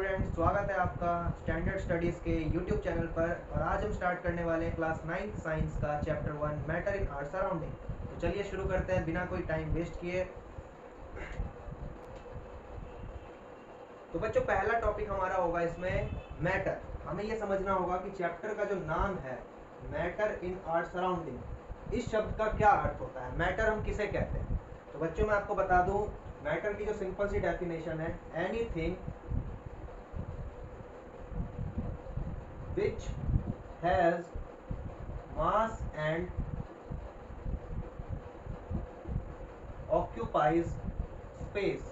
Friends, स्वागत है आपका स्टैंडर्ड स्टडीज़ के यूट्यूब चैनल पर। और आज हम स्टार्ट करने वाले हैं क्लास 9 साइंस का chapter 1 matter in our surrounding. तो चलिए शुरू करते हैं बिना कोई टाइम वेस्ट किए। तो बच्चों, पहला टॉपिक हमारा होगा इसमें मैटर। हमें ये समझना होगा कि चैप्टर का जो नाम है मैटर इन आवर सराउंडिंग, इस शब्द का क्या अर्थ होता है। मैटर हम किसे कहते हैं? तो बच्चों मैं आपको बता दूं, मैटर की जो सिंपल सी डेफिनेशन है, anything which has mass and occupies space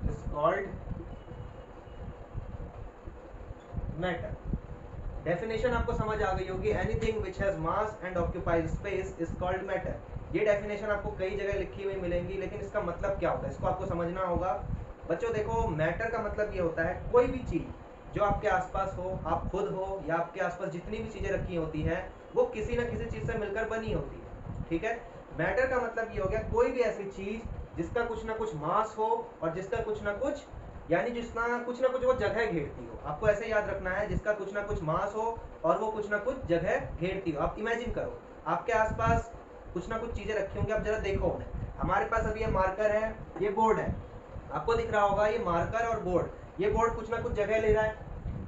is called matter। Definition आपको समझ आ गई होगी। Anything which has mass and occupies space is called matter. ये डेफिनेशन आपको कई जगह लिखी हुई मिलेंगी, लेकिन इसका मतलब क्या होता है इसको आपको समझना होगा। बच्चों देखो, मैटर का मतलब ये होता है कोई भी चीज जो आपके आसपास हो, आप खुद हो या आपके आसपास जितनी भी चीजें रखी होती हैं, वो किसी ना किसी चीज से मिलकर बनी होती है। ठीक है, मैटर का मतलब ये हो गया कोई भी ऐसी चीज जिसका कुछ ना कुछ मास हो और जिसका कुछ ना कुछ, यानी जिसका कुछ ना कुछ वो जगह घेरती हो। आपको ऐसे याद रखना है, जिसका कुछ ना कुछ मास हो और वो कुछ ना कुछ जगह घेरती हो। आप इमेजिन करो, आपके आसपास कुछ ना कुछ चीजें रखी होंगी, आप जरा देखो उन्हें। हमारे पास अभी ये मार्कर है, ये बोर्ड है, आपको दिख रहा होगा ये मार्कर और बोर्ड। ये बोर्ड कुछ ना कुछ जगह ले रहा है,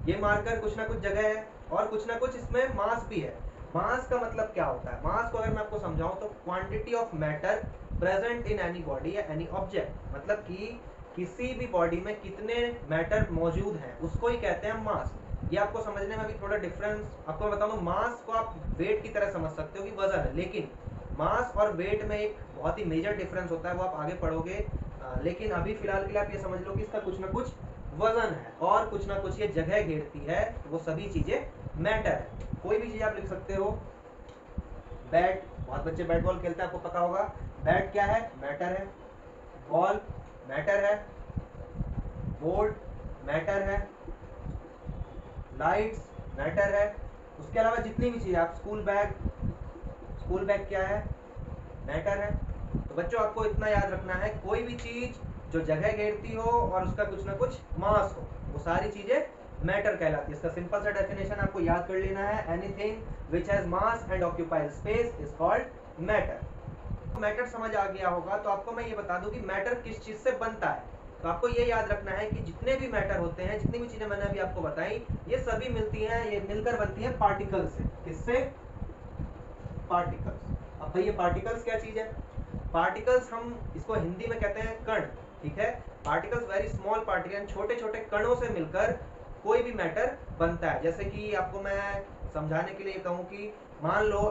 ये मार्कर कुछ ना कुछ जगह है, और कुछ ना कुछ इसमें मास भी है। मास का मतलब क्या होता है? मास को अगर मैं आपको समझाऊं तो quantity of matter present in any body या एनी ऑब्जेक्ट, मतलब कि किसी भी बॉडी में कितने मैटर मौजूद हैं उसको ही कहते हैं मास। ये आपको समझने में भी थोड़ा डिफरेंस आपको बता दूं। मास को आप वेट की तरह समझ सकते हो कि वजन है, लेकिन मास और वेट में एक बहुत ही मेजर डिफरेंस होता है, वो आप आगे पढ़ोगे। लेकिन अभी फिलहाल के लिए आप ये समझ लो कि इसका कुछ ना कुछ वजन है और कुछ ना कुछ ये जगह घेरती है, तो वो सभी चीजें मैटर है। कोई भी चीज आप लिख सकते हो। बैट, बहुत बच्चे बैट बॉल खेलते हैं, आपको पता होगा। बैट क्या है? मैटर है। बॉल मैटर है। बोर्ड मैटर है। लाइट्स मैटर है। उसके अलावा जितनी भी चीज, आप स्कूल बैग क्या है? मैटर है। तो बच्चों आपको इतना याद रखना है, कोई भी चीज जो जगह घेरती हो और उसका कुछ ना कुछ मास हो, वो सारी चीजें मैटर कहलाती है। इसका सिंपल सा डेफिनेशन आपको याद कर लेना है, anything which has mass and occupies space is called matter. Matter समझ आ गया होगा, तो आपको मैं ये बता दूं कि मैटर किस चीज से बनता है। तो आपको ये याद रखना है कि जितने भी मैटर होते हैं, जितनी भी चीजें मैंने अभी आपको बताई, ये सभी मिलती हैं, ये मिलकर बनती है पार्टिकल से। किससे? पार्टिकल्स। अब भाई ये पार्टिकल्स क्या चीज है? पार्टिकल्स हम इसको हिंदी में कहते हैं कण। ठीक है, पार्टिकल्स वेरी स्मॉल पार्टिकल, छोटे छोटे कणों से मिलकर कोई भी मैटर बनता है। जैसे कि आपको मैं समझाने के लिए कहूँ कि मान लो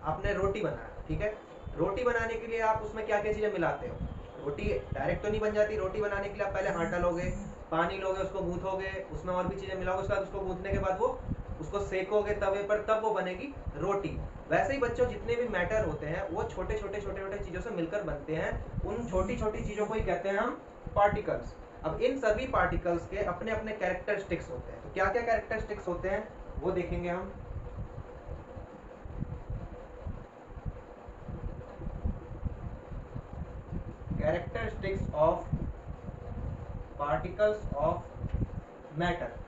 आपने रोटी बनाया। ठीक है, रोटी बनाने के लिए आप उसमें क्या क्या चीजें मिलाते हो? रोटी डायरेक्ट तो नहीं बन जाती। रोटी बनाने के लिए आप पहले आटा लोगे, पानी लोगे, उसको गूंथोगे, उसमें और भी चीजें मिलाओगे, उसके बाद उसको गूंथने के बाद वो उसको सेकोगे तवे पर, तब वो बनेगी रोटी। वैसे ही बच्चों, जितने भी मैटर होते हैं वो छोटे छोटे चीजों से मिलकर बनते हैं। उन छोटी छोटी चीजों को ही कहते हैं हम पार्टिकल्स। अब इन सभी पार्टिकल्स के अपने अपने कैरेक्टरिस्टिक्स होते हैं। तो क्या क्या कैरेक्टरिस्टिक्स होते हैं वो देखेंगे हम। Characteristics of particles of matter.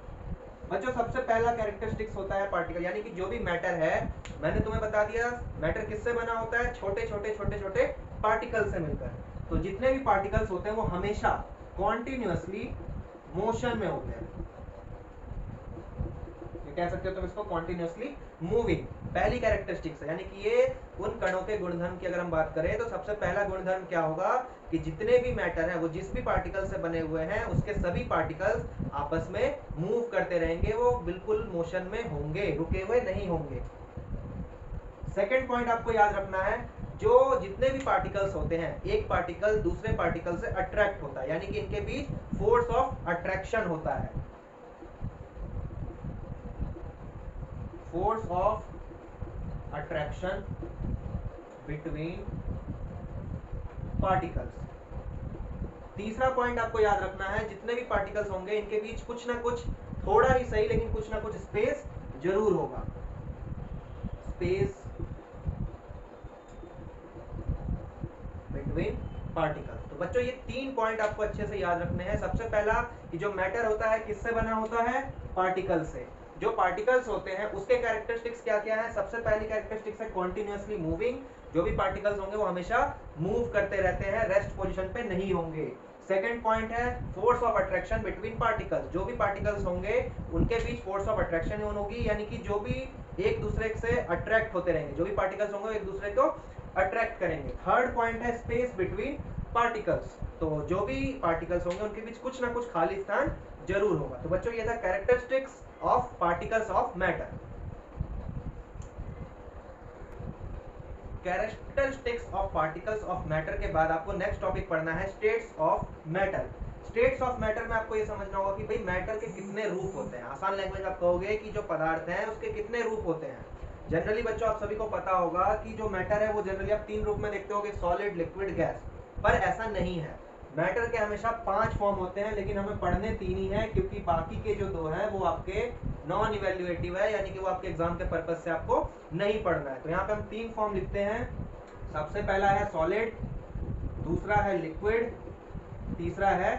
बच्चों सबसे पहला कैरेक्टरिस्टिक्स होता है पार्टिकल, यानी कि जो भी मैटर है, मैंने तुम्हें बता दिया मैटर किससे बना होता है? छोटे छोटे पार्टिकल से मिलकर। तो जितने भी पार्टिकल्स होते हैं वो हमेशा कॉन्टिन्यूअसली मोशन में होते हैं। कह सकते हो तुम इसको कॉन्टिन्यूअसली मूविंग। पहली कैरेक्टरिस्टिक्स है, यानी कि ये उन कणों के गुणधर्म की अगर हम बात करें तो सबसे पहला गुणधर्म क्या होगा कि जितने भी मैटर हैं वो जिस भी पार्टिकल से बने हुए हैं, उसके सभी पार्टिकल्स आपस में मूव करते रहेंगे, वो बिल्कुल मोशन में होंगे, रुके हुए नहीं होंगे। सेकेंड पॉइंट आपको याद रखना है, जो जितने भी पार्टिकल्स होते हैं, एक पार्टिकल दूसरे पार्टिकल से अट्रैक्ट होता है, यानी कि इनके बीच फोर्स ऑफ अट्रैक्शन होता है। Force of attraction between particles. तीसरा पॉइंट आपको याद रखना है, जितने भी पार्टिकल्स होंगे इनके बीच कुछ ना कुछ, थोड़ा ही सही लेकिन कुछ ना कुछ स्पेस जरूर होगा। Space between particles. तो बच्चों ये तीन पॉइंट आपको अच्छे से याद रखने हैं। सबसे पहला कि जो मैटर होता है किससे बना होता है, पार्टिकल से। जो पार्टिकल्स होते हैं उसके कैरेक्टरिस्टिक्स क्या क्या है, सबसे पहली कैरेक्टरिस्टिक्स है कॉन्टिन्यूअसली मूविंग, जो भी पार्टिकल्स होंगे वो हमेशा मूव करते रहते हैं, रेस्ट पोजीशन पे नहीं होंगे। सेकंड पॉइंट है force of attraction between particles, जो भी पार्टिकल्स होंगे उनके बीच फोर्स ऑफ अट्रैक्शन होगी, यानी कि जो भी एक दूसरे से अट्रैक्ट होते रहेंगे, जो भी पार्टिकल्स होंगे एक दूसरे को अट्रैक्ट करेंगे। थर्ड पॉइंट है स्पेस बिटवीन पार्टिकल्स, तो जो भी पार्टिकल्स होंगे उनके बीच कुछ ना कुछ खाली स्थान जरूर होगा। तो बच्चों ये था characteristics of particles of matter. Characteristics of particles of matter के बाद आपको नेक्स्ट टॉपिक पढ़ना है states of matter. States of matter में आपको ये समझना होगा कि भाई मैटर के कितने रूप होते हैं। आसान लैंग्वेज आप कहोगे कि जो पदार्थ हैं उसके कितने रूप होते हैं। जनरली बच्चों आप सभी को पता होगा कि जो मैटर है वो जनरली आप 3 रूप में देखते होगे, सॉलिड, लिक्विड, गैस, पर ऐसा नहीं है। मैटर के हमेशा 5 फॉर्म होते हैं, लेकिन हमें पढ़ने 3 ही हैं, क्योंकि बाकी के जो 2 हैं वो आपके नॉन इवेल्युएटिव है, यानी कि वो आपके एग्जाम के पर्पज से आपको नहीं पढ़ना है। तो यहाँ पे हम 3 फॉर्म लिखते हैं। सबसे पहला है सॉलिड, दूसरा है लिक्विड, तीसरा है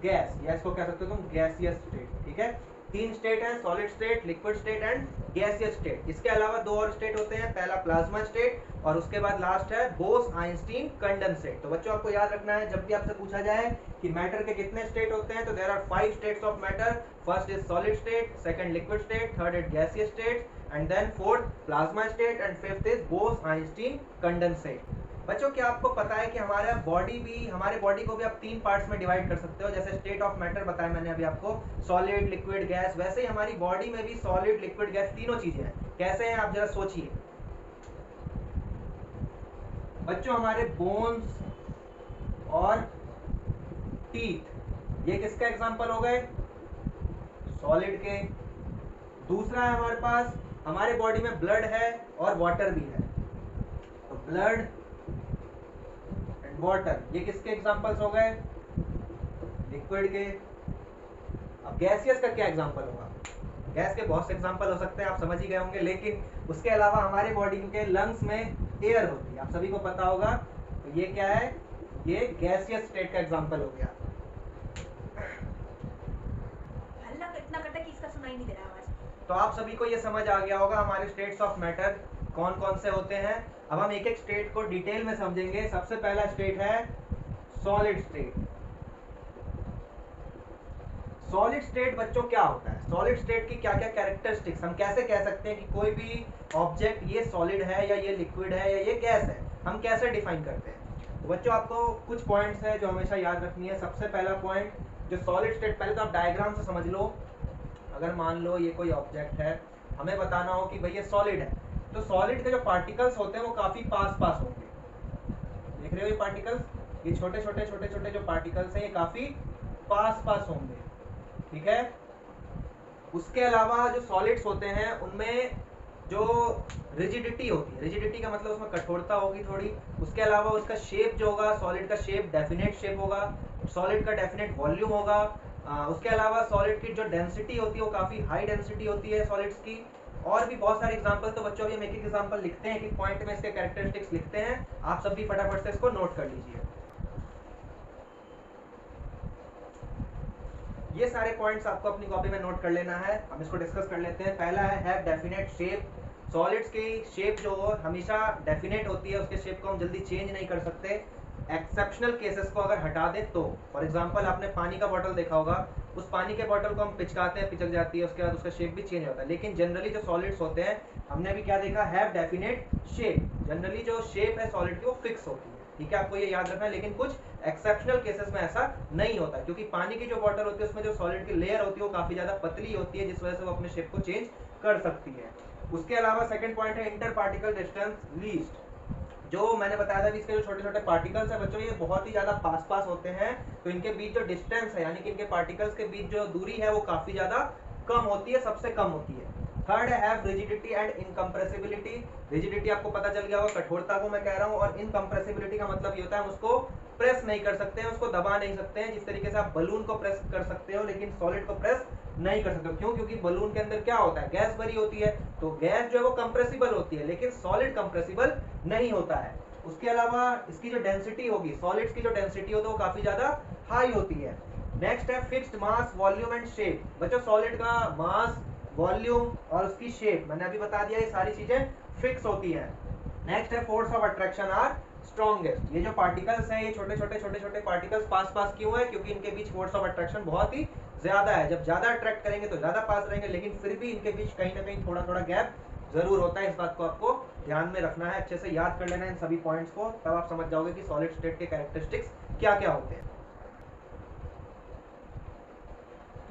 गैस, या इसको कह सकते हो तुम गैसियस स्टेट। ठीक है, 3 स्टेट है, solid state, liquid state and gaseous state. इसके अलावा 2 और स्टेट होते हैं, पहला प्लाज्मा स्टेट और उसके बाद लास्ट है बोस-आइंस्टीन कंडेंसेट। तो बच्चों आपको याद रखना है, जब भी आपसे पूछा जाए कि मैटर के कितने स्टेट होते हैं, तो there are 5 states of matter. First is solid state, second liquid state, third is gaseous state and then fourth plasma state and fifth is Bose Einstein condensate. बच्चों क्या आपको पता है कि हमारे बॉडी को भी आप 3 पार्ट्स में डिवाइड कर सकते हो। जैसे स्टेट ऑफ मैटर बताया मैंने अभी आपको, सॉलिड, लिक्विड, गैस, वैसे ही हमारी बॉडी में भी सॉलिड, लिक्विड, गैस तीनों चीजें हैं। कैसे हैं आप जरा सोचिए। बच्चों हमारे बोन्स और टीथ, ये किसका एग्जांपल हो गए, सॉलिड के। दूसरा है हमारे पास, हमारे बॉडी में ब्लड है और वाटर भी है, तो ब्लड वाटर, ये किसके एग्जांपल्स हो गए, लिक्विड के। अब गैसियस का क्या एग्जांपल होगा, गैस के बहुत से एग्जांपल हो सकते हैं, आप समझ ही गए होंगे। लेकिन उसके अलावा हमारे बॉडी के लंग्स में एयर होती है, आप सभी को पता होगा। तो ये क्या है, ये गैसियस स्टेट का एग्जांपल हो गया। हल्ला इतना करता कि इसका सुनाई नहीं दे रहा आवाज। तो आप सभी को ये समझ आ गया होगा हमारे स्टेट्स ऑफ मैटर कौन कौन से होते हैं। अब हम एक एक स्टेट को डिटेल में समझेंगे। सबसे पहला स्टेट है सॉलिड स्टेट। सॉलिड स्टेट बच्चों क्या होता है, सॉलिड स्टेट की क्या क्या कैरेक्टरिस्टिक्स, हम कैसे कह सकते हैं कि कोई भी ऑब्जेक्ट ये सॉलिड है या ये लिक्विड है या ये गैस है, हम कैसे डिफाइन करते हैं। तो बच्चों आपको कुछ पॉइंट्स है जो हमेशा याद रखनी है। सबसे पहला पॉइंट, जो सॉलिड स्टेट, पहले तो आप डायग्राम से समझ लो। अगर मान लो ये कोई ऑब्जेक्ट है, हमें बताना हो कि भाई ये सॉलिड है, तो सॉलिड के जो पार्टिकल्स होते हैं वो काफी पास पास होंगे। देख रहे हो ये पार्टिकल्स, ये छोटे छोटे जो पार्टिकल्स हैं ये काफी पास पास होंगे। ठीक है, उसके अलावा जो सॉलिड्स होते हैं उनमें जो रिजिडिटी होती है, रिजिडिटी का मतलब उसमें कठोरता होगी थोड़ी। उसके अलावा उसका शेप जो होगा, सॉलिड का शेप डेफिनेट शेप होगा, सॉलिड का डेफिनेट वॉल्यूम होगा। उसके अलावा सॉलिड की जो डेंसिटी होती है वो काफी हाई डेंसिटी होती है सॉलिड्स की। और भी बहुत सारे एग्जांपल, तो बच्चों अभी हम एक एक एग्जांपल लिखते हैं, एक एक पॉइंट में इसके कैरेक्टरिस्टिक्स लिखते हैं। आप सब भी फटाफट से इसको नोट कर लीजिए। ये सारे पॉइंट्स आपको अपनी कॉपी में नोट कर लेना है। हम इसको डिस्कस कर लेते हैं। पहला है हैव डेफिनेट शेप। सॉलिड्स की शेप जो हो हमेशा डेफिनेट होती है, उसके शेप को हम जल्दी चेंज नहीं कर सकते। एक्सेप्शनल केसेस को अगर हटा दें तो, फॉर एग्जांपल आपने पानी का बॉटल देखा होगा, उस पानी के बॉटल को हम पिचकाते हैं, पिचक जाती है, उसके बाद उसका शेप भी चेंज होता है। लेकिन जनरली जो सॉलिड्स होते हैं, हमने अभी क्या देखा, हैव डेफिनेट शेप। जनरली जो शेप है सॉलिड की वो फिक्स होती है। ठीक है, आपको ये याद रखना है। लेकिन कुछ एक्सेप्शनल केसेस में ऐसा नहीं होता, क्योंकि पानी की जो बॉटल होती है उसमें जो सॉलिड की लेयर होती है वो काफी ज्यादा पतली होती है, जिस वजह से वो अपने शेप को चेंज कर सकती है। उसके अलावा सेकंड पॉइंट है इंटर पार्टिकल डिस्टेंस लीस्ट। जो मैंने बताया था कि इसके जो छोटे छोटे पार्टिकल्स है बच्चों, ये बहुत ही ज्यादा पास पास होते हैं, तो इनके बीच जो डिस्टेंस है, यानी कि इनके पार्टिकल्स के बीच जो दूरी है वो काफी ज्यादा कम होती है, सबसे कम होती है। थर्ड है हैव रिजिडिटी एंड इनकम्प्रेसिबिलिटी। रिजिडिटी आपको पता चल गया होगा, कठोरता को मैं कह रहा हूँ, और इनकम्प्रेसिबिलिटी का मतलब ये होता है हम उसको प्रेस नहीं कर सकते हैं, उसको दबा नहीं सकते हैं। जिस तरीके से आप बलून को प्रेस कर सकते हो लेकिन सॉलिड को प्रेस नहीं कर सकते हो। क्यों? क्योंकि बलून के अंदर क्या होता है, गैस भरी होती है, तो गैस जो है वो कंप्रेसिबल होती है, लेकिन सॉलिड कंप्रेसिबल नहीं होता है। उसके अलावा इसकी जो डेंसिटी होगी, सॉलिड्स की जो डेंसिटी होती है वो काफी ज्यादा हाई होती है। नेक्स्ट है fixed mass, volume and shape. बच्चों सॉलिड का मास, वॉल्यूम और उसकी शेप मैंने अभी बता दिया, ये सारी चीजें फिक्स होती हैं। नेक्स्ट है force of attraction are strongest. ये जो पार्टिकल्स हैं, ये छोटे छोटे पार्टिकल्स पास पास क्यों है? क्योंकि इनके बीच फोर्स ऑफ अट्रैक्शन बहुत ही ज्यादा है। जब ज्यादा अट्रैक्ट करेंगे तो ज्यादा पास रहेंगे, लेकिन फिर भी इनके बीच कहीं ना कहीं थोड़ा थोड़ा गैप जरूर होता है। इस बात को आपको ध्यान में रखना है, अच्छे से याद कर लेना है इन सभी पॉइंट्स को, तब आप समझ जाओगे कि सॉलिड स्टेट के कैरेक्टरिस्टिक्स क्या क्या होते हैं।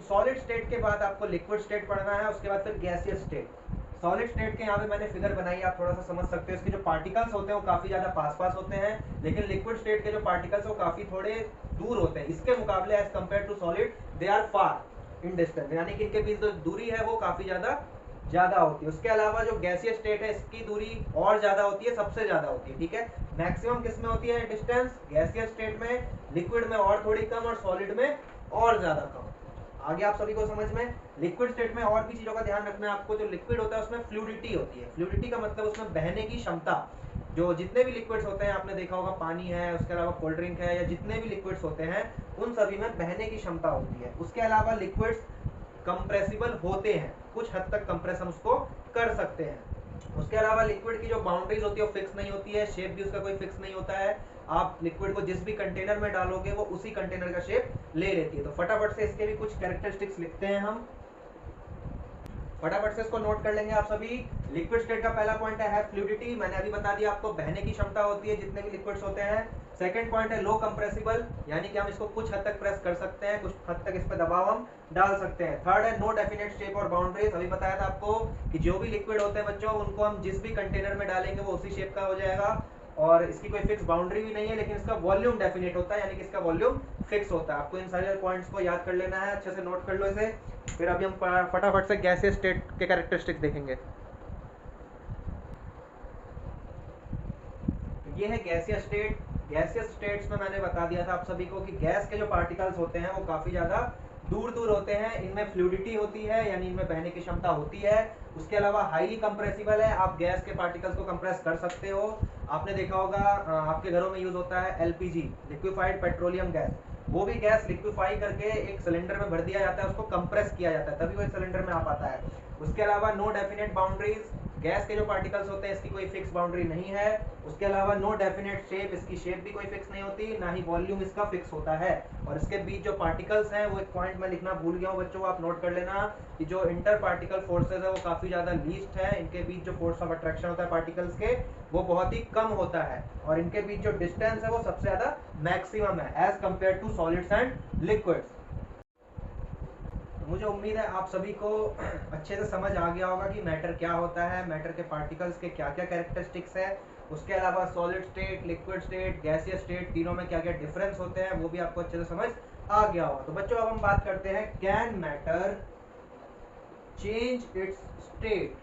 सॉलिड स्टेट के बाद आपको लिक्विड स्टेट पढ़ना है, उसके बाद फिर गैसियस स्टेट। सॉलिड स्टेट के यहाँ पे मैंने फिगर बनाई, आप थोड़ा सा समझ सकते हो। इसके जो पार्टिकल्स होते हैं वो काफी ज्यादा पास पास होते हैं, लेकिन लिक्विड स्टेट के जो पार्टिकल्स वो काफी थोड़े दूर होते हैं। इसके मुकाबले as compare to solid they are far in distance, यानी कि इनके बीच जो दूरी है वो काफी ज्यादा होती है। उसके अलावा जो गैसियस स्टेट है इसकी दूरी और ज्यादा होती है, सबसे ज्यादा होती है। ठीक है, मैक्सिमम किस में होती है डिस्टेंस? गैसियस स्टेट में, लिक्विड में और थोड़ी कम, और सॉलिड में और ज्यादा कम। आगे आप सभी को समझ में। लिक्विड स्टेट में और भी चीजों का ध्यान रखना है आपको। जो लिक्विड होता है उसमें फ्लूइडिटी होती है। फ्लूइडिटी का मतलब उसमें बहने की क्षमता। जो जितने भी लिक्विड्स होते हैं, आपने देखा होगा पानी है, उसके अलावा कोल्ड ड्रिंक है, या जितने भी लिक्विड्स होते हैं उन सभी में बहने की क्षमता होती है। उसके अलावा लिक्विड्स कंप्रेसिबल होते हैं, कुछ हद तक कंप्रेस हम उसको कर सकते हैं। उसके अलावा लिक्विड की जो बाउंड्रीज होती है वो फिक्स नहीं होती है, शेप भी उसका कोई फिक्स नहीं होता है। आप लिक्विड को जिस भी कंटेनर में डालोगे वो उसी कंटेनर का शेप ले लेती है। तो फटाफट से इसके भी कुछ कैरेक्टरिस्टिक्स लिखते हैं हम, फटाफट से इसको नोट कर लेंगे आप सभी। लिक्विड स्टेट का पहला पॉइंट है फ्लूइडिटी, मैंने अभी बता दिया आपको, बहने की क्षमता होती है जितने भी लिक्विड्स होते हैं। सेकंड पॉइंट है लो कंप्रेसिबल, यानी कि हम इसको कुछ हद तक प्रेस कर सकते हैं, कुछ हद तक इस पर दबाव हम डाल सकते हैं। थर्ड है नो डेफिनेट शेप और बाउंड्रीज, अभी बताया था आपको कि जो भी लिक्विड होते हैं बच्चों, उनको हम जिस भी कंटेनर में डालेंगे वो उसी शेप का हो जाएगा, और इसकी कोई फिक्स बाउंड्री भी नहीं है, लेकिन इसका वॉल्यूम डेफिनेट होता है, यानी कि इसका वॉल्यूम फिक्स होता है। आपको इन सारे पॉइंट्स को याद कर लेना है, अच्छे से नोट कर लो इसे। फिर अभी हम फटाफट से गैसियस स्टेट के कैरेक्टरिस्टिक्स देखेंगे। ये है गैसियस स्टेट। गैसियस स्टेट्स में मैंने बता दिया था आप सभी को कि गैस के जो पार्टिकल्स होते हैं वो काफी ज्यादा दूर दूर होते हैं, इनमें फ्लूइडिटी होती है, यानी इनमें बहने की क्षमता होती है। उसके अलावा हाईली कंप्रेसिबल है, आप गैस के पार्टिकल्स को कंप्रेस कर सकते हो। आपने देखा होगा आपके घरों में यूज होता है एलपीजी, लिक्विफाइड पेट्रोलियम गैस। वो भी गैस लिक्विफाई करके एक सिलेंडर में भर दिया जाता है, उसको कंप्रेस किया जाता है, तभी वो एक सिलेंडर में आ पाता है। उसके अलावा नो डेफिनेट बाउंड्रीज, गैस के जो पार्टिकल्स होते हैं इसकी कोई फिक्स बाउंड्री नहीं है। उसके अलावा नो डेफिनेट शेप, इसकी शेप भी कोई फिक्स नहीं होती, ना ही वॉल्यूम इसका फिक्स होता है। और इसके बीच जो पार्टिकल्स हैं, वो एक पॉइंट में लिखना भूल गया हूँ बच्चों, आप नोट कर लेना कि जो इंटर पार्टिकल फोर्सेज है वो काफी ज्यादा लीस्ट है। इनके बीच जो फोर्स ऑफ अट्रैक्शन होता है पार्टिकल्स के, वो बहुत ही कम होता है, और इनके बीच जो डिस्टेंस है वो सबसे ज्यादा मैक्सिमम है as compare to solids and liquids. मुझे उम्मीद है आप सभी को अच्छे से समझ आ गया होगा कि मैटर क्या होता है, मैटर के पार्टिकल्स के क्या क्या कैरेक्टरिस्टिक्स है। उसके अलावा solid state, liquid state, gaseous state, तीनों में क्या क्या डिफरेंस होते हैं वो भी आपको अच्छे से समझ आ गया होगा। तो बच्चों अब हम बात करते हैं can matter change its state.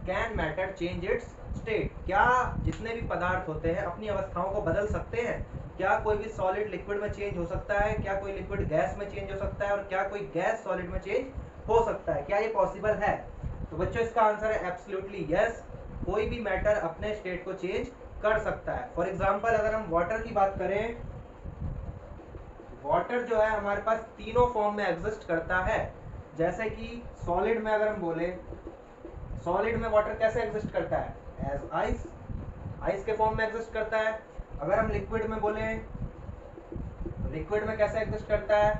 Can matter change its state, क्या जितने भी पदार्थ होते हैं अपनी अवस्थाओं को बदल सकते हैं? क्या कोई भी सॉलिड लिक्विड में चेंज हो सकता है? क्या कोई लिक्विड गैस में चेंज हो सकता है? और क्या कोई गैस सॉलिड में चेंज हो सकता है? क्या ये पॉसिबल है? तो बच्चों इसका आंसर है एब्सोल्युटली यस। कोई भी मैटर अपने स्टेट को चेंज कर सकता है। फॉर एग्जाम्पल अगर हम वाटर की बात करें, वाटर जो है हमारे पास तीनों फॉर्म में एग्जिस्ट करता है। जैसे कि सॉलिड में अगर हम बोले, सॉलिड में वाटर कैसे एग्जिस्ट करता है? एज आइस, आइस के फॉर्म में एग्जिस्ट करता है। अगर हम लिक्विड में बोले, लिक्विड में कैसे एग्जिस्ट करता है?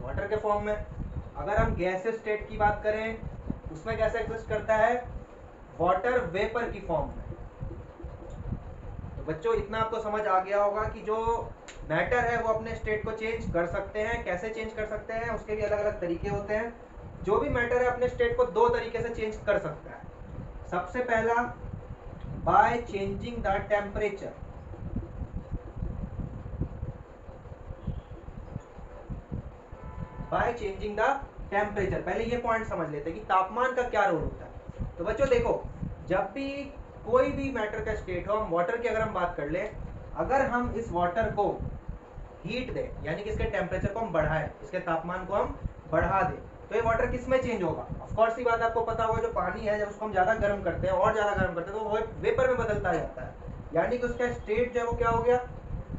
वाटर के फॉर्म में। अगर हम गैसियस स्टेट की बात करें, उसमें कैसे एग्जिस्ट करता है? वाटर वेपर की फॉर्म में। तो बच्चों इतना आपको समझ आ गया होगा कि जो मैटर है वो अपने स्टेट को चेंज कर सकते हैं। कैसे चेंज कर सकते हैं? उसके भी अलग अलग तरीके होते हैं। जो भी मैटर है अपने स्टेट को दो तरीके से चेंज कर सकता है। सबसे पहला, by changing the temperature. By changing the temperature, पहले ये पॉइंट समझ लेते हैं कि तापमान का क्या रोल होता है। तो बच्चों देखो, जब भी कोई भी मैटर का स्टेट हो, हम वाटर की अगर हम बात कर ले, अगर हम इस वाटर को हीट दें, यानी कि इसके टेम्परेचर को हम बढ़ाएं, इसके तापमान को हम बढ़ा दें, तो ये वाटर किस में चेंज होगा? ऑफ कोर्स ही बात आपको पता होगा, जो पानी है जब उसको हम ज्यादा गर्म करते हैं और ज्यादा गर्म करते हैं तो वो वेपर में बदलता जाता है। यानी कि उसका स्टेट जो है वो क्या हो गया,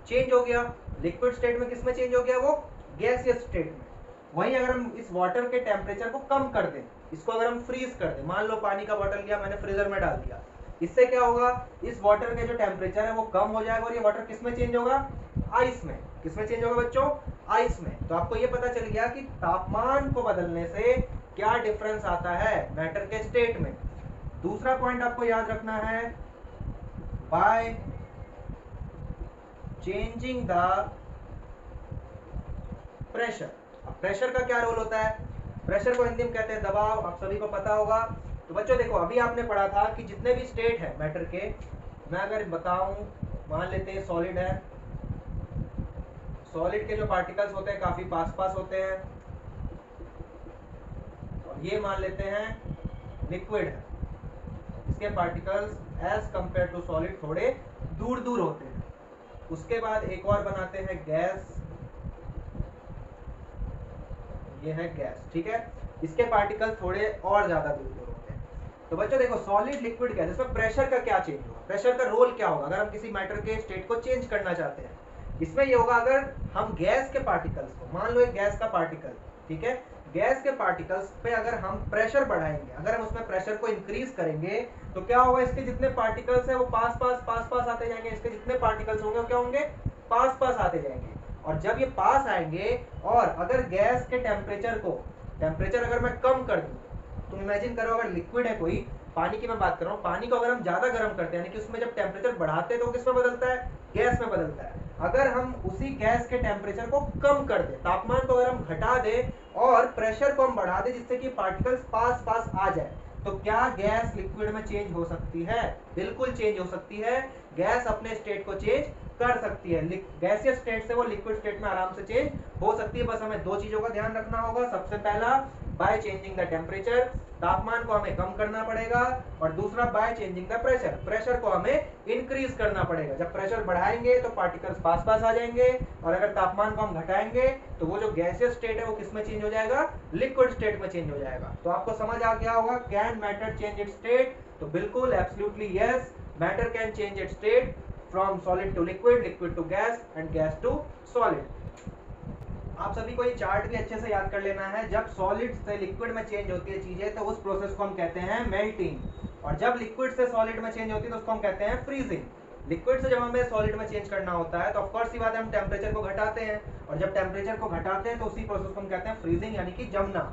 चेंज हो गया। लिक्विड स्टेट में किस में चेंज हो गया, वो गैसियस स्टेट में। वहीं अगर हम इस वाटर के टेम्परेचर को कम कर दें, इसको अगर हम फ्रीज कर दें, मान लो पानी का बॉटल लिया मैंने, फ्रीजर में डाल दिया, इससे क्या होगा, इस वाटर के जो टेम्परेचर है वो कम हो जाएगा और ये वाटर किस में चेंज होगा, आइस में। किस में चेंज होगा बच्चों, आइस में। तो आपको ये पता चल गया कि तापमान को बदलने से क्या डिफरेंस आता है मैटर के स्टेट में। दूसरा पॉइंट आपको याद रखना है, बाय चेंजिंग द प्रेशर। अब प्रेशर का क्या रोल होता है, प्रेशर को हिंदी में कहते हैं दबाव, आप सभी को पता होगा। तो बच्चों देखो, अभी आपने पढ़ा था कि जितने भी स्टेट है मैटर के, मैं अगर बताऊं, मान लेते हैं सॉलिड है, सॉलिड के जो पार्टिकल्स होते हैं काफी पास पास होते हैं, और ये मान लेते हैं लिक्विड है, इसके particles as compare to solid थोड़े दूर दूर होते हैं। उसके बाद एक और बनाते हैं गैस, ये है गैस, ठीक है, इसके पार्टिकल्स थोड़े और ज्यादा दूर दूर होते हैं। तो बच्चों देखो, सॉलिड लिक्विड गैस, इसमें प्रेशर का क्या चेंज होगा, प्रेशर का रोल क्या होगा अगर हम किसी मैटर के स्टेट को चेंज करना चाहते हैं। इसमें ये होगा, अगर हम गैस के पार्टिकल्स को, मान लो एक गैस का पार्टिकल, ठीक है, गैस के पार्टिकल्स पे अगर हम प्रेशर बढ़ाएंगे, अगर हम उसमें प्रेशर को इंक्रीज करेंगे, तो क्या होगा, इसके जितने पार्टिकल्स है वो पास पास आते जाएंगे, इसके जितने पार्टिकल्स होंगे वो क्या होंगे, पास पास आते जाएंगे। और जब ये पास आएंगे, और अगर गैस के टेम्परेचर को, टेम्परेचर अगर मैं कम कर दूं, तो इमेजिन करो अगर लिक्विड है कोई, पानी की मैं बात कर रहा हूँ, पानी को अगर हम ज्यादा गर्म करते हैं, यानी कि उसमें जब टेम्परेचर बढ़ाते हैं तो किस में बदलता है, गैस में बदलता है। अगर हम उसी गैस के टेम्परेचर को कम कर दें, तापमान को अगर हम घटा दें और प्रेशर को हम बढ़ा दें जिससे कि पार्टिकल्स पास पास आ जाए, तो क्या गैस लिक्विड में चेंज हो सकती है, बिल्कुल चेंज हो सकती है। गैस अपने स्टेट को चेंज कर सकती है, गैसियस स्टेट से वो लिक्विड स्टेट में आराम से चेंज हो सकती है। बस हमें दो चीजों का ध्यान रखना होगा, सबसे पहला बाय चेंजिंग द टेम्परेचर, तापमान को हमें कम करना पड़ेगा, और दूसरा by changing the pressure, pressure को हमें इंक्रीज करना पड़ेगा। जब प्रेशर बढ़ाएंगे तो पार्टिकल्स पास पास आ जाएंगे, और अगर तापमान को हम घटाएंगे तो वो जो गैसियस स्टेट है वो किस में चेंज हो जाएगा, लिक्विड स्टेट में चेंज हो जाएगा। तो आपको समझ आ गया होगा, can matter change its state, तो बिल्कुल absolutely yes, matter can change its state from solid to liquid, liquid to gas, and gas to solid. आप सभी को ये चार्ट भी अच्छे से याद कर लेना है, जब सॉलिड से लिक्विड में चेंज होती है चीजें तो उस प्रोसेस को हम कहते हैं मेल्टिंग, और जब लिक्विड से सॉलिड में चेंज होती है तो उसको हम कहते हैं फ्रीजिंग। लिक्विड से जब हमें सॉलिड में चेंज करना होता है तो ऑफ कोर्स सी बात है, हम टेम्परेचर को घटाते हैं, और जब टेम्परेचर को घटाते हैं तो उसी प्रोसेस को हम कहते हैं फ्रीजिंग, यानी कि जमना।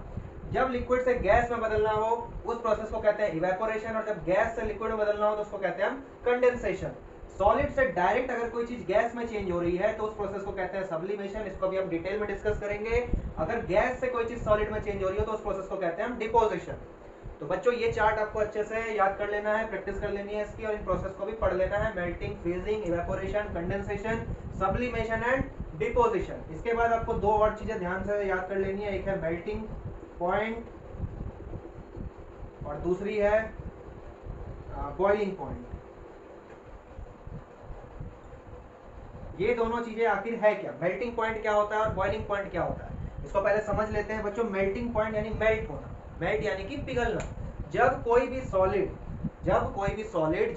जब लिक्विड से गैस में बदलना हो उस प्रोसेस को कहते हैं इवेपोरेशन, और जब गैस से लिक्विड में बदलना हो तो उसको कहते हैं हम कंडेंसेशन। सॉलिड से डायरेक्ट अगर कोई चीज गैस में चेंज हो रही है तो उस प्रोसेस को कहते हैं सब्लिमेशन, इसको भी हम डिटेल में डिस्कस करेंगे। अगर गैस से कोई चीज सॉलिड में चेंज हो रही है तो उस प्रोसेस को कहते हैं हम डिपोजिशन। तो बच्चों ये चार्ट आपको अच्छे से याद कर लेना है, प्रैक्टिस कर लेनी है इसकी, और इन प्रोसेस को भी पढ़ लेना है, melting, freezing, evaporation, condensation, sublimation and deposition. इसके बाद आपको दो और चीजें ध्यान से याद कर लेनी है, एक है मेल्टिंग पॉइंट और दूसरी है बॉइलिंग पॉइंट। ये दोनों चीजें आखिर है क्या, मेल्टिंग पॉइंट क्या होता है और बॉइलिंग पॉइंट क्या होता है, इसको पहले समझ लेते हैं बच्चों। मेल्टिंग पॉइंट यानी मेल्ट होना, मेल्ट यानी कि पिघलना। जब कोई भी सॉलिड जब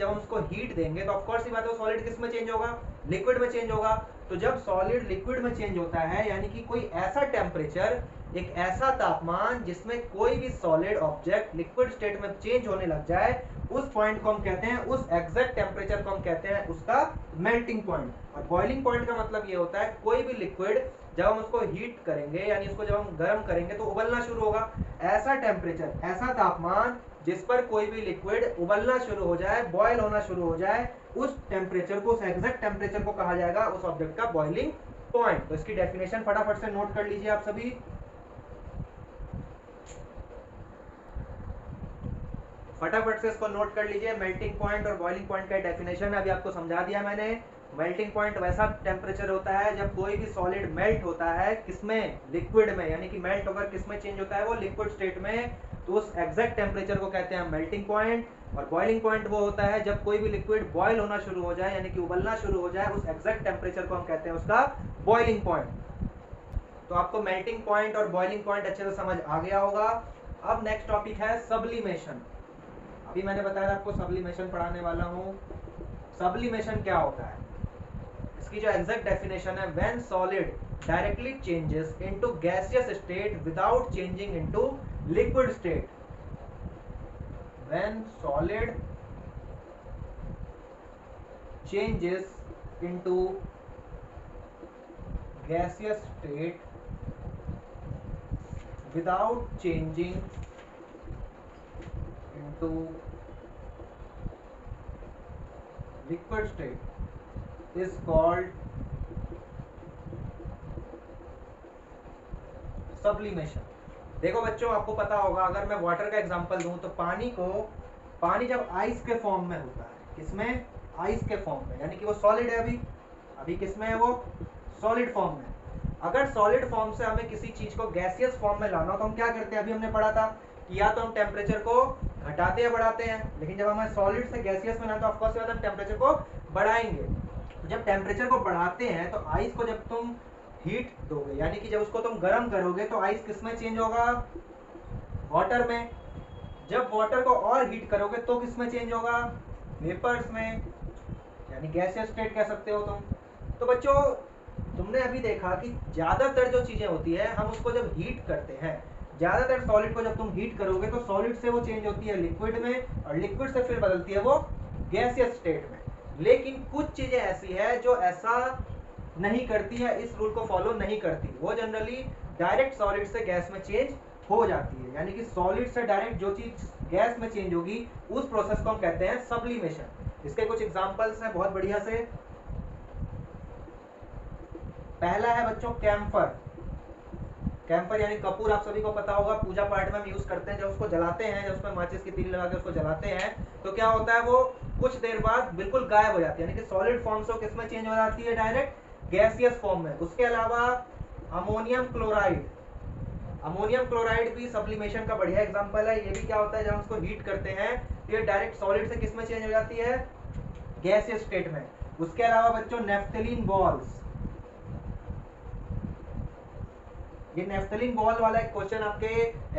हम उसको हीट देंगे तो ऑफ कोर्स ये बात है, सॉलिड किस में चेंज होगा, लिक्विड में चेंज होगा। तो जब सॉलिड लिक्विड में चेंज होता है, यानी कि कोई ऐसा टेम्परेचर, एक ऐसा तापमान जिसमें कोई भी सॉलिड ऑब्जेक्ट लिक्विड स्टेट में चेंज होने लग जाए, उस पॉइंट को हम कहते हैं, उस एग्जैक्ट टेम्परेचर को हम कहते हैं उसका मेल्टिंग पॉइंट। और बॉइलिंग पॉइंट का मतलब ये होता है, कोई भी लिक्विड जब हम उसको हीट करेंगे, यानी उसको जब हम गर्म करेंगे तो उबलना शुरू होगा। ऐसा टेम्परेचर, ऐसा तापमान जिस पर कोई भी लिक्विड उबलना शुरू हो जाए, बॉयल होना शुरू हो जाए, उस टेम्परेचर को, उस एग्जैक्ट टेम्परेचर को कहा जाएगा उस ऑब्जेक्ट का बॉइलिंग पॉइंट। तो इसकी डेफिनेशन फटाफट से नोट कर लीजिए आप सभी। फटाफट से इसको नोट कर लीजिए, मेल्टिंग पॉइंट और बॉइलिंग पॉइंट का डेफिनेशन अभी आपको समझा दिया मैंने। मेल्टिंग पॉइंट वैसा टेम्परेचर होता है जब कोई भी सॉलिड मेल्ट होता है, किसमें, लिक्विड में, यानी कि मेल्ट होकर किसमें चेंज होता है, वो लिक्विड स्टेट में, तो उस एग्जैक्ट टेम्परेचर को कहते हैं मेल्टिंग पॉइंट। और बॉइलिंग पॉइंट वो होता है जब कोई भी लिक्विड बॉयल होना शुरू हो जाए, यानी कि उबलना शुरू हो जाए, उस एग्जैक्ट टेम्परेचर को हम कहते हैं उसका बॉइलिंग पॉइंट। तो आपको मेल्टिंग पॉइंट और बॉइलिंग पॉइंट अच्छे से समझ आ गया होगा। अब नेक्स्ट टॉपिक है सब्लिमेशन। अभी मैंने बताया आपको सब्लिमेशन पढ़ाने वाला हूँ। सब्लिमेशन क्या होता है, इसकी जो एग्जैक्ट डेफिनेशन है, when solid directly changes into gaseous state without changing into liquid state, when solid changes into gaseous state without changing into liquid state is called sublimation। देखो बच्चों, आपको पता होगा, अगर मैं वाटर का एग्जांपल दूं तो पानी जब आइस के फॉर्म में होता है, किसमें, आइस के फॉर्म में, यानी कि वो सॉलिड है, अभी किसमें है, वो सॉलिड फॉर्म में। अगर सॉलिड फॉर्म से हमें किसी चीज को गैसियस फॉर्म में लाना हो तो हम क्या करते हैं, अभी हमने पढ़ा था कि या तो हम टेम्परेचर को घटाते या बढ़ाते हैं, लेकिन जब हमें सॉलिड से गैसियस में लाना तो ऑफ कोर्स हम टेम्परेचर को बढ़ाएंगे। तो जब टेम्परेचर को बढ़ाते हैं तो आइस को जब तुम हीट दोगे, यानी कि जब उसको तुम गर्म करोगे तो आइस किस में चेंज होगा, वाटर में। जब वाटर को और हीट करोगे तो किस में चेंज होगा, वेपर्स में, यानी गैसियस स्टेट कह सकते हो तुम। तो बच्चों, तुमने अभी देखा कि ज्यादातर जो चीजें होती है हम उसको जब हीट करते हैं, ज्यादातर सॉलिड को जब तुम हीट करोगे तो सॉलिड से वो चेंज होती है लिक्विड में, और लिक्विड से फिर बदलती है वो गैसियस स्टेट में। लेकिन कुछ चीजें ऐसी है जो ऐसा नहीं करती है, इस रूल को फॉलो नहीं करती, वो जनरली डायरेक्ट सॉलिड से गैस में चेंज हो जाती है, यानी कि सॉलिड से डायरेक्ट जो चीज गैस में चेंज होगी उस प्रोसेस को हम कहते हैं सब्लिमेशन। इसके कुछ एग्जांपल्स हैं बहुत बढ़िया से। पहला है बच्चों कैम्फर। कैम्फर यानी कपूर, आप सभी को पता होगा, पूजा पाठ में हम यूज करते हैं। जब उसको जलाते हैं, जब उसमें माचिस की तीली लगा के उसको जलाते हैं तो क्या होता है, वो कुछ देर बाद बिल्कुल गायब हो जाती है, यानी कि सॉलिड फॉर्म से किसमें चेंज हो जाती है, डायरेक्ट गैसियस फॉर्म में। उसके अलावा अमोनियम क्लोराइड, अमोनियम क्लोराइड भी सब्लिमेशन का बढ़िया एग्जांपल है। ये भी क्या होता है, जब हम उसको हीट करते हैं तो ये डायरेक्ट सॉलिड से किसमें चेंज हो जाती है, गैसियस स्टेट में। उसके अलावा बच्चों नेफ्थलीन बॉल्स, ये नेफ्थलीन बॉल वाला एक क्वेश्चन आपके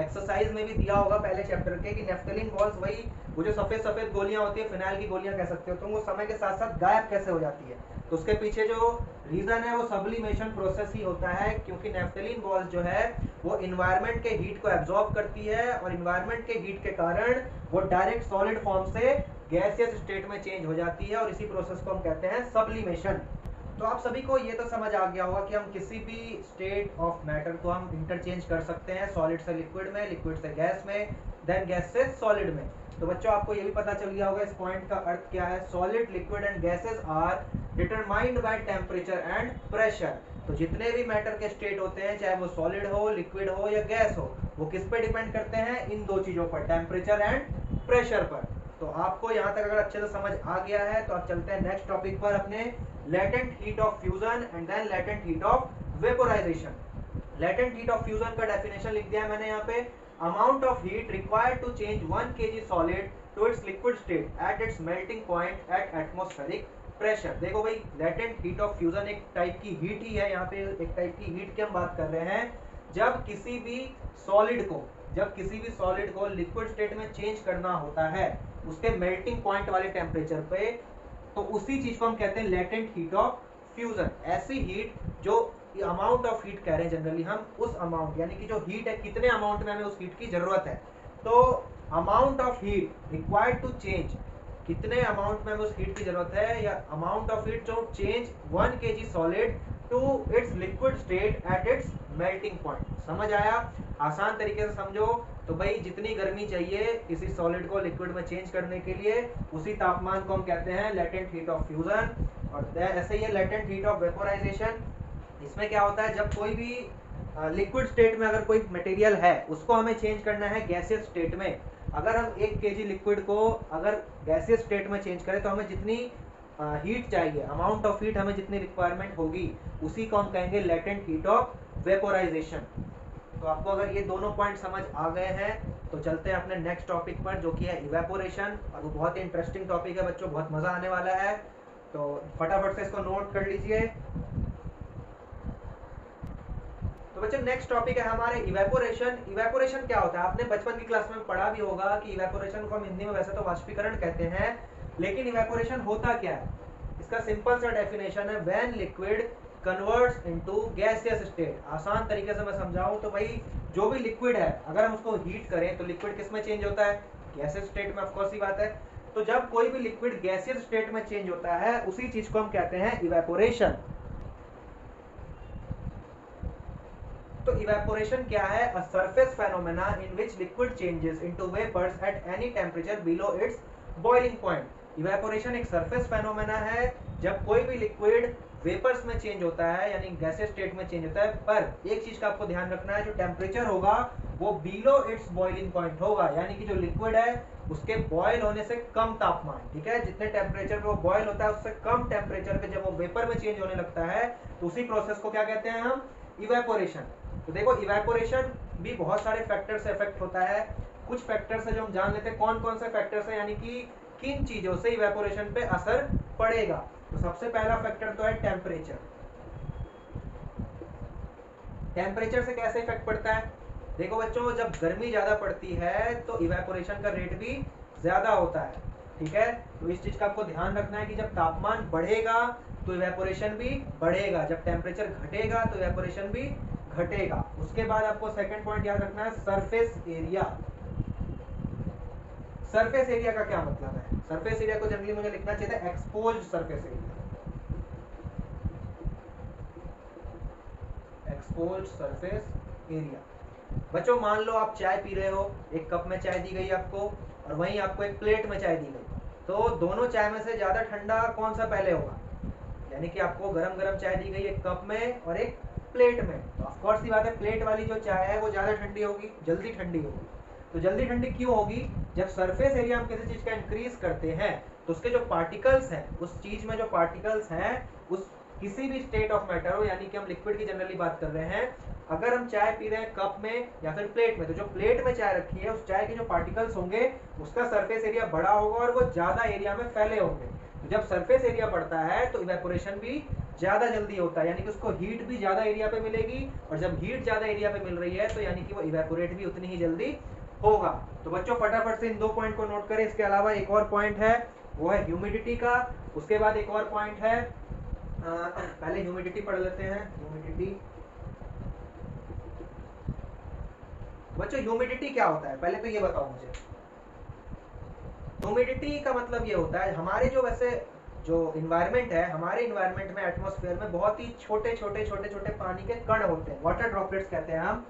एक्सरसाइज में भी दिया होगा पहले चैप्टर के, कि नेफ्थलीन बॉल्स वही वो जो सफेद सफेद गोलियां होती है, फिनाइल की गोलियां कह सकते हो तुम, वो समय के साथ साथ गायब कैसे हो जाती है। तो उसके पीछे जो रीजन है वो सब्लिमेशन प्रोसेस ही होता है, क्योंकि नेफ्थलीन बॉल्स जो है वो इन्वायरमेंट के हीट को एब्जॉर्ब करती है, और इन्वायरमेंट के हीट के कारण वो डायरेक्ट सॉलिड फॉर्म से गैसियस स्टेट में चेंज हो जाती है, और इसी प्रोसेस को हम कहते हैं सब्लिमेशन। तो आप सभी को ये तो समझ आ गया होगा कि हम किसी भी स्टेट ऑफ मैटर को हम इंटरचेंज कर सकते हैं, सॉलिड से लिक्विड में, लिक्विड से गैस में, देन गैस से सॉलिड में। तो बच्चों, आपको ये भी पता चल गया होगा इस पॉइंट का अर्थ क्या है। Solid, liquid and gases are determined by temperature and pressure. तो जितने भी मैटर के स्टेट होते हैं, चाहे वो सॉलिड हो, लिक्विड हो या गैस हो, वो किस पे डिपेंड करते हैं, इन दो चीजों पर, टेम्परेचर एंड प्रेशर पर। तो आपको यहाँ तक अगर अच्छे से समझ आ गया है तो आप चलते हैं नेक्स्ट टॉपिक पर, अपने latent heat of fusion and then latent heat of vaporization. Latent heat of fusion का डेफिनेशन लिख दिया है मैंने यहाँ पे, amount of heat required to change 1 kg solid to its liquid state at its melting point at atmospheric pressure. देखो भाई, latent heat of fusion एक टाइप की हीट ही है, यहाँ पे एक टाइप की हीट की हम बात कर रहे हैं। जब किसी भी सॉलिड को लिक्विड स्टेट में चेंज करना होता है उसके मेल्टिंग पॉइंट वाले टेम्परेचर पे, तो उसी चीज को हम कहते हैं लेटेंट हीट ऑफ फ्यूजन। ऐसी हीट जो अमाउंट ऑफ हीट कह रहे हैं जनरली हम, उस अमाउंट यानी कि जो हीट है, कितने अमाउंट में हमें उस हीट की जरूरत है, तो amount of heat required to change, कितने अमाउंट में हमें उस हीट की जरूरत है, या अमाउंट ऑफ हीट जो change 1 kg solid to its liquid state at its melting point. समझ आया? आसान तरीके से समझो तो भाई, जितनी गर्मी चाहिए किसी सॉलिड को लिक्विड में चेंज करने के लिए, उसी तापमान को हम कहते हैं लेटेंट हीट ऑफ फ्यूजन। और ऐसे ही है लेटेंट हीट ऑफ वेपोराइजेशन। इसमें क्या होता है, जब कोई भी लिक्विड स्टेट में अगर कोई मटेरियल है उसको हमें चेंज करना है गैसियस स्टेट में। अगर हम 1 kg लिक्विड को अगर गैसियस स्टेट में चेंज करें तो हमें जितनी हीट चाहिए, अमाउंट ऑफ हीट हमें जितनी रिक्वायरमेंट होगी, उसी को हम कहेंगे लेटेंट हीट ऑफ वेपोराइजेशन। तो आपको अगर ये दोनों पॉइंट समझ आ गए हैं तो चलते हैं अपने नेक्स्ट टॉपिक पर, जो कि है इवेपोरेशन। और वो बहुत ही इंटरेस्टिंग टॉपिक है बच्चों, बहुत मजा आने वाला है, तो फटाफट से इसको नोट कर लीजिए। तो तो बच्चों नेक्स्ट टॉपिक है हमारे इवेपोरेशन। इवेपोरेशन क्या होता है? आपने बचपन की क्लास में पढ़ा भी होगा कि इवेपोरेशन को हम हिंदी में वैसे तो वाष्पीकरण कहते हैं, लेकिन इवेपोरेशन होता क्या है? इसका सिंपल सा डेफिनेशन है, when liquid converts into gaseous state. आसान तरीके से मैं समझाऊं तो भाई जो भी लिक्विड है अगर हम उसको हीट करें तो लिक्विड किस में चेंज होता है? गैसियस स्टेट में। ऑफ कोर्स ही बात है। तो जब कोई भी लिक्विड गैसियस स्टेट में चेंज होता है उसी चीज को हम कहते हैं इवेपोरेशन। तो इवेपोरेशन क्या है? A surface phenomena in which liquid changes into vapours at any temperature below its boiling point. Evaporation एक सरफेस फेनोमेना है जब कोई भी लिक्विड वेपर्स में चेंज होता है यानी गैसियस स्टेट में चेंज होता है, पर एक चीज का आपको ध्यान रखना है, जो टेम्परेचर होगा वो बिलो इट्स बॉइलिंग पॉइंट होगा, यानी कि जो लिक्विड है उसके बॉयल होने से कम तापमान, ठीक है, जितने टेम्परेचर पे वो बॉयल होता है उससे कम टेम्परेचर पे जब वो वेपर में चेंज होने लगता है तो उसी प्रोसेस को क्या कहते हैं हम? इवेपोरेशन। तो देखो इवेपोरेशन भी बहुत सारे फैक्टर से इफेक्ट होता है। कुछ फैक्टर्स है जो हम जान लेते हैं कौन कौन से फैक्टर्स है, यानी कि किन चीजों से इवेपोरेशन पे असर पड़ेगा। तो सबसे पहला फैक्टर तो है टेम्परेचर। टेम्परेचर से कैसे इफेक्ट पड़ता है? देखो बच्चों, जब गर्मी ज्यादा पड़ती है तो इवेपोरेशन का रेट भी ज्यादा होता है, ठीक है। तो इस चीज का आपको ध्यान रखना है कि जब तापमान बढ़ेगा तो इवेपोरेशन भी बढ़ेगा, जब टेम्परेचर घटेगा तो इवेपोरेशन भी घटेगा। उसके बाद आपको सेकंड पॉइंट याद रखना है, सरफेस एरिया। सरफेस एरिया का क्या मतलब है? सरफेस एरिया को जनरली मुझे लिखना चाहिए था exposed surface area. Exposed surface area. बच्चों मान लो आप चाय पी रहे हो, एक कप में चाय दी गई आपको और वहीं आपको एक प्लेट में चाय दी गई, तो दोनों चाय में से ज्यादा ठंडा कौन सा पहले होगा? यानी कि आपको गरम गरम चाय दी गई एक कप में और एक प्लेट में, तो ऑफ कोर्स की बात है प्लेट वाली जो चाय है वो ज्यादा ठंडी होगी, जल्दी ठंडी होगी। तो जल्दी ठंडी क्यों होगी? जब सरफेस एरिया हम किसी चीज का इंक्रीज करते हैं तो उसके जो पार्टिकल्स हैं, उस चीज में जो पार्टिकल्स हैं, उस किसी भी स्टेट ऑफ मैटर हो, यानी कि हम लिक्विड की जनरली बात कर रहे हैं, अगर हम चाय पी रहे हैं कप में या फिर प्लेट में, तो जो प्लेट में चाय रखी है उस चाय के जो पार्टिकल्स होंगे उसका सरफेस एरिया बड़ा होगा और वो ज्यादा एरिया में फैले होंगे। तो जब सरफेस एरिया बढ़ता है तो इवेपोरेशन भी ज्यादा जल्दी होता है, यानी कि उसको हीट भी ज्यादा एरिया पे मिलेगी, और जब हीट ज्यादा एरिया पे मिल रही है तो यानी कि वो इवेपोरेट भी उतनी ही जल्दी होगा। तो बच्चों फटाफट से इन दो पॉइंट को नोट करें। इसके अलावा एक और पॉइंट है, वो है ह्यूमिडिटी का। उसके बाद एक और पॉइंट है, पहले ह्यूमिडिटी पढ़ लेते हैं। ह्यूमिडिटी, बच्चों ह्यूमिडिटी क्या होता है पहले तो ये बताओ मुझे। ह्यूमिडिटी का मतलब ये होता है, हमारे जो वैसे जो इन्वायरमेंट है, हमारे इन्वायरमेंट में एटमॉस्फेयर में बहुत ही छोटे छोटे पानी के कण होते हैं, वाटर ड्रॉपलेट्स कहते हैं हम।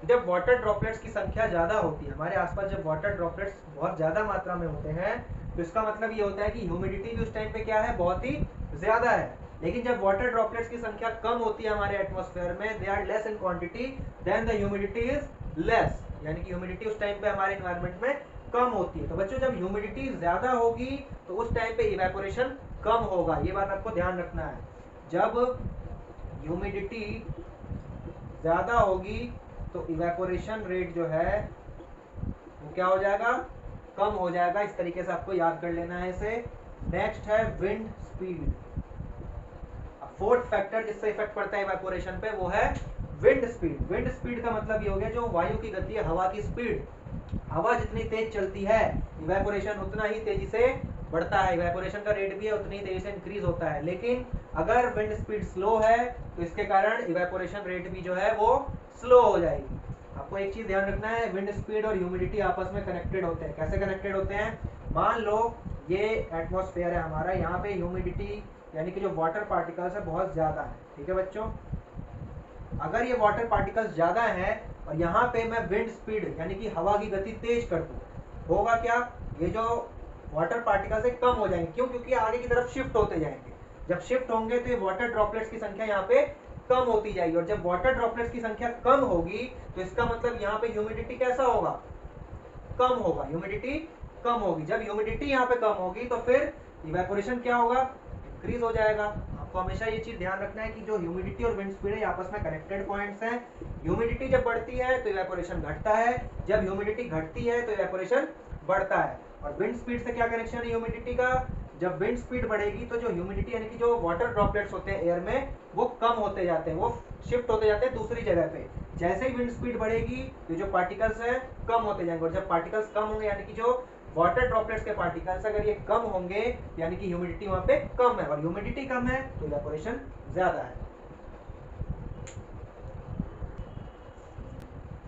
जब वाटर ड्रॉपलेट्स की संख्या ज्यादा होती है हमारे आसपास, जब वाटर ड्रॉपलेट्स बहुत ज्यादा मात्रा में होते हैं तो इसका मतलब ये होता है कि ह्यूमिडिटी भी उस टाइम पे क्या है? बहुत ही ज्यादा है। लेकिन जब वाटर ड्रॉपलेट्स की संख्या कम होती है हमारे एटमॉस्फेयर में, they are less in quantity, then the humidity is less, यानी कि ह्यूमिडिटी उस टाइम पे हमारे एनवायरनमेंट में कम होती है। तो बच्चों जब ह्यूमिडिटी ज्यादा होगी तो उस टाइम पे इवेपोरेशन कम होगा, ये बात आपको ध्यान रखना है। जब ह्यूमिडिटी ज्यादा होगी तो इवेपोरेशन रेट जो है वो क्या हो जाएगा? कम हो जाएगा। इस तरीके से आपको याद कर लेना है इसे। नेक्स्ट है विंड स्पीड। फोर्थ फैक्टर जिससे इफेक्ट पड़ता है इवेपोरेशन पे वो है विंड स्पीड। विंड स्पीड का मतलब ये हो गया जो वायु की गति है, हवा की स्पीड। हवा जितनी तेज चलती है इवेपोरेशन उतना ही तेजी से बढ़ता है, इवेपोरेशन का रेट भी है उतनी तेजी से इंक्रीज होता है। लेकिन अगर विंड स्पीड स्लो है तो इसके कारण इवेपोरेशन रेट भी जो है वो स्लो हो जाएगी। आपको एक चीज ध्यान रखना है, विंड स्पीड और ह्यूमिडिटी आपस में कनेक्टेड होते हैं। कैसे कनेक्टेड होते हैं? मान लो ये एटमॉस्फेयर है हमारा, यहाँ पे ह्यूमिडिटी यानी कि जो वाटर पार्टिकल्स है बहुत ज्यादा है, ठीक है बच्चों। अगर ये वाटर पार्टिकल्स ज्यादा हैं और यहाँ पे मैं विंड स्पीड यानी कि हवा की गति तेज कर दूं, होगा क्या? ये जो वाटर पार्टिकल्स है कम हो जाएंगे। क्यों? क्योंकि आगे की तरफ शिफ्ट होते जाएंगे। जब शिफ्ट होंगे तो ये वाटर ड्रॉपलेट्स की संख्या यहाँ पे कम होती जाएगी, और जब वाटर ड्रॉपलेट्स की संख्या कम होगी तो इसका मतलब यहाँ पे ह्यूमिडिटी कैसा होगा? कम होगा, ह्यूमिडिटी कम होगी। जब ह्यूमिडिटी यहाँ पे कम होगी तो फिर इवेपोरेशन क्या होगा? इंक्रीज हो जाएगा। आपको हमेशा ये चीज ध्यान रखना है कि जो ह्यूमिडिटी और विंड स्पीड है आपस में कनेक्टेड पॉइंट्स हैं। ह्यूमिडिटी जब बढ़ती है तो इवेपोरेशन घटता है, जब ह्यूमिडिटी घटती है तो इवेपोरेशन बढ़ता है। और विंड स्पीड से क्या कनेक्शन है ह्यूमिडिटी का? जब विंड स्पीड बढ़ेगी तो जो ह्यूमिडिटी यानी कि जो वाटर ड्रॉपलेट्स होते हैं एयर में वो कम होते जाते हैं, वो शिफ्ट होते जाते हैं दूसरी जगह पे। जैसे ही विंड स्पीड बढ़ेगी तो जो पार्टिकल्स है कम होते जाएंगे, और जब पार्टिकल्स कम होंगे यानी कि जो वाटर ड्रॉपलेट्स के पार्टिकल्स अगर ये कम होंगे यानी कि ह्यूमिडिटी वहां पे कम है, और ह्यूमिडिटी कम है तो इवेपोरेशन ज्यादा है।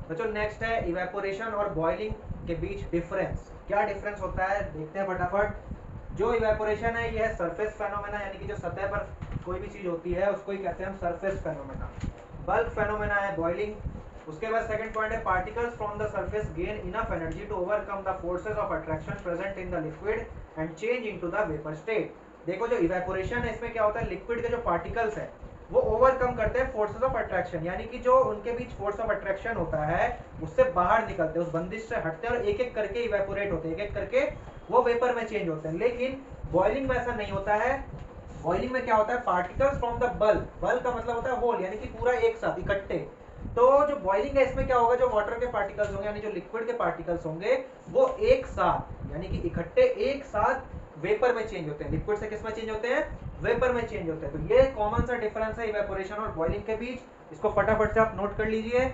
बच्चों नेक्स्ट है इवेपोरेशन और बॉइलिंग के बीच डिफरेंस। क्या डिफरेंस होता है देखते हैं फटाफट। जो इवेपोरेशन है ये है सरफेस फेनोमेना, यानी कि जो सतह पर कोई भी चीज होती है उसको ही कहते हैं हम सरफेस फेनोमेना। बल्क फेनोमेना है बॉइलिंग। उसके बाद सेकंड पॉइंट है particles from the surface gain enough energy to overcome the forces of attraction present in the liquid and change into the vapour state. देखो जो इवेपोरेशन है इसमें क्या होता है, लिक्विड के जो पार्टिकल्स है वो ओवरकम करते हैं फोर्सेस ऑफ अट्रैक्शन, यानी कि जो उनके बीच फोर्स ऑफ अट्रैक्शन होता है उससे बाहर निकलते हैं, उस बंदिश से हटते हैं और एक एक करके इवेपोरेट होते हैं, एक एक करके वो वेपर में चेंज होते हैं। लेकिन बॉइलिंग में ऐसा नहीं होता है। बॉइलिंग में क्या होता है, particles from the bulk, bulk का मतलब होता है होल, यानी कि पूरा एक साथ इकट्ठे। तो जो बॉइलिंग है इसमें क्या होगा, जो वाटर के पार्टिकल्स होंगे यानी जो लिक्विड के पार्टिकल्स होंगे वो एक साथ यानी कि इकट्ठे एक साथ वेपर में चेंज होते हैं। लिक्विड से किस में चेंज होते हैं, वेपर में चेंज होते हैं। तो ये कॉमन सा डिफरेंस है इवेपोरेशन और बॉइलिंग के बीच, इसको फटाफट से आप नोट कर लीजिए।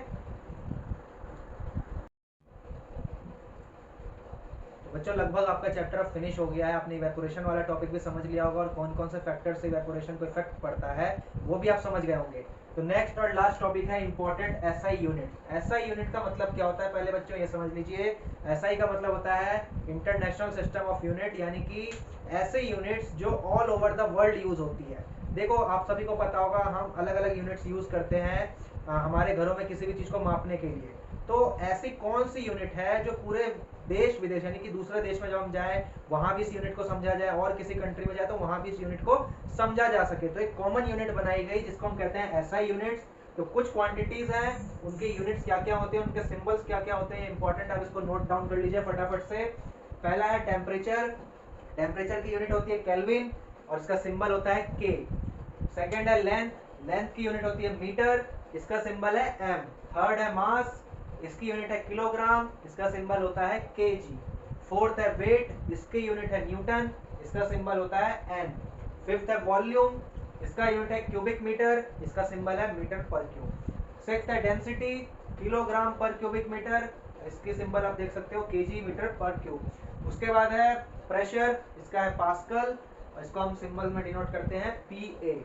तो बच्चों लगभग आपका चैप्टर अब फिनिश हो गया है, आपने इवेपोरेशन वाला टॉपिक भी समझ लिया होगा और कौन कौन से फैक्टर से इवेपोरेशन को इफेक्ट पड़ता है वो भी आप समझ गए होंगे। तो नेक्स्ट और लास्ट टॉपिक है important SI unit. SI unit का मतलब क्या होता है पहले बच्चों ये समझ लीजिए। एसआई का मतलब होता है इंटरनेशनल सिस्टम ऑफ यूनिट, यानी कि ऐसे यूनिट्स जो all over the world use होती है। देखो आप सभी को पता होगा हम अलग अलग यूनिट्स यूज करते हैं हमारे घरों में किसी भी चीज को मापने के लिए। तो ऐसी कौन सी यूनिट है जो पूरे देश विदेश यानी कि दूसरे देश में जब हम जाए वहां भी इस यूनिट को समझा जाए, और किसी कंट्री में जाए तो वहां भी इस यूनिट को समझा जा सके। तो एक कॉमन यूनिट बनाई गई जिसको हम कहते हैं एसआई यूनिट्स। तो कुछ क्वांटिटीज हैं, उनके यूनिट्स क्या क्या होते हैं, उनके सिंबल्स क्या क्या होते हैं, इंपॉर्टेंट, आप इसको नोट डाउन कर लीजिए फटाफट से। पहला है टेम्परेचर। टेम्परेचर की यूनिट होती है केल्विन और इसका सिंबल होता है के। सेकेंड है लेंथ। लेंथ की यूनिट होती है मीटर, इसका सिंबल है एम। थर्ड है मास, इसकी यूनिट है किलोग्राम, इसका सिंबल होता है केजी। फोर्थ है वेट, इसकी यूनिट है न्यूटन, इसका सिंबल होता है एन। फिफ्थ है वॉल्यूम, इसका यूनिट है क्यूबिक मीटर, इसका सिंबल है मीटर पर क्यूब। सिक्स्थ है डेंसिटी, किलोग्राम पर क्यूबिक मीटर, इसकी सिंबल आप देख सकते हो केजी मीटर पर क्यूब। उसके बाद है प्रेशर, इसका है पास्कल और इसको हम सिंबल में डिनोट करते हैं पीए।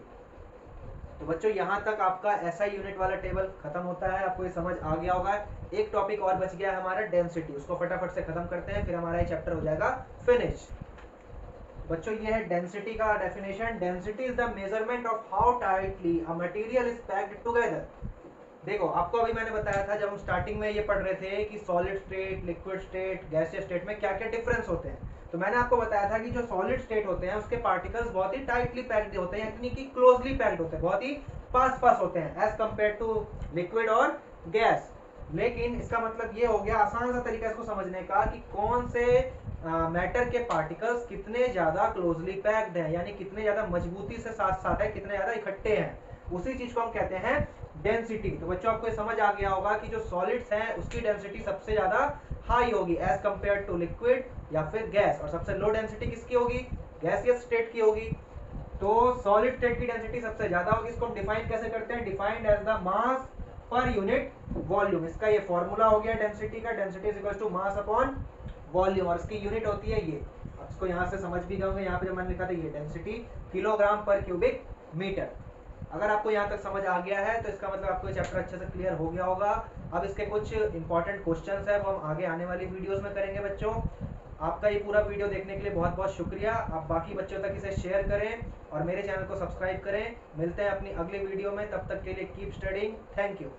तो बच्चों यहाँ तक आपका एसआई यूनिट वाला टेबल खत्म होता है, आपको ये समझ आ गया होगा। एक टॉपिक और बच गया है हमारा डेंसिटी, उसको फटाफट से खत्म करते हैं फिर हमारा ये चैप्टर हो जाएगा फिनिश। बच्चों ये है डेंसिटी का definition. Density is the measurement of how tightly a material is packed together. देखो आपको अभी मैंने बताया था जब हम स्टार्टिंग में ये पढ़ रहे थे कि solid state, liquid state, gaseous state में क्या क्या डिफरेंस होते हैं। तो मैंने आपको बताया था कि जो सॉलिड स्टेट होते हैं उसके पार्टिकल्स बहुत ही टाइटली पैक्ड होते हैं, यानी कि क्लोजली पैक्ड होते हैं, बहुत ही पास पास होते हैं एज कंपेयर टू लिक्विड और गैस। लेकिन इसका मतलब ये हो गया, आसान सा तरीका इसको समझने का कि कौन से मैटर के पार्टिकल्स कितने ज्यादा क्लोजली पैक्ड हैं, यानी कितने ज्यादा मजबूती से साथ साथ है, कितने ज्यादा इकट्ठे हैं, उसी चीज को हम कहते हैं डेंसिटी। तो बच्चों आपको ये समझ आ गया होगा कि जो सॉलिड्स हैं उसकी डेंसिटी सबसे ज्यादा हाई होगी एज कंपेयर टू लिक्विड या फिर गैस, और सबसे लो डेंसिटी किसकी होगी, गैसियस स्टेट की होगी। तो सॉलिड स्टेट की डेंसिटी सबसे ज्यादा होगी। इसको हम डिफाइन कैसे करते हैं, defined as the mass per unit volume. इसका ये फॉर्मूला हो गया डेंसिटी का, density is equal to mass upon volume, और इसकी यूनिट होती है ये। अब इसको यहाँ से समझ भी गए होंगे, यहाँ पे जो मैंने लिखा था ये डेंसिटी किलोग्राम पर क्यूबिक मीटर। अगर आपको यहाँ तक समझ आ गया है तो इसका मतलब आपको ये चैप्टर अच्छे से क्लियर हो गया होगा। अब इसके कुछ इंपॉर्टेंट क्वेश्चंस है वो हम आगे आने वाली वीडियोस में करेंगे। बच्चों आपका ये पूरा वीडियो देखने के लिए बहुत बहुत शुक्रिया। आप बाकी बच्चों तक इसे शेयर करें और मेरे चैनल को सब्सक्राइब करें। मिलते हैं अपनी अगली वीडियो में, तब तक के लिए कीप स्टडिंग। Thank you.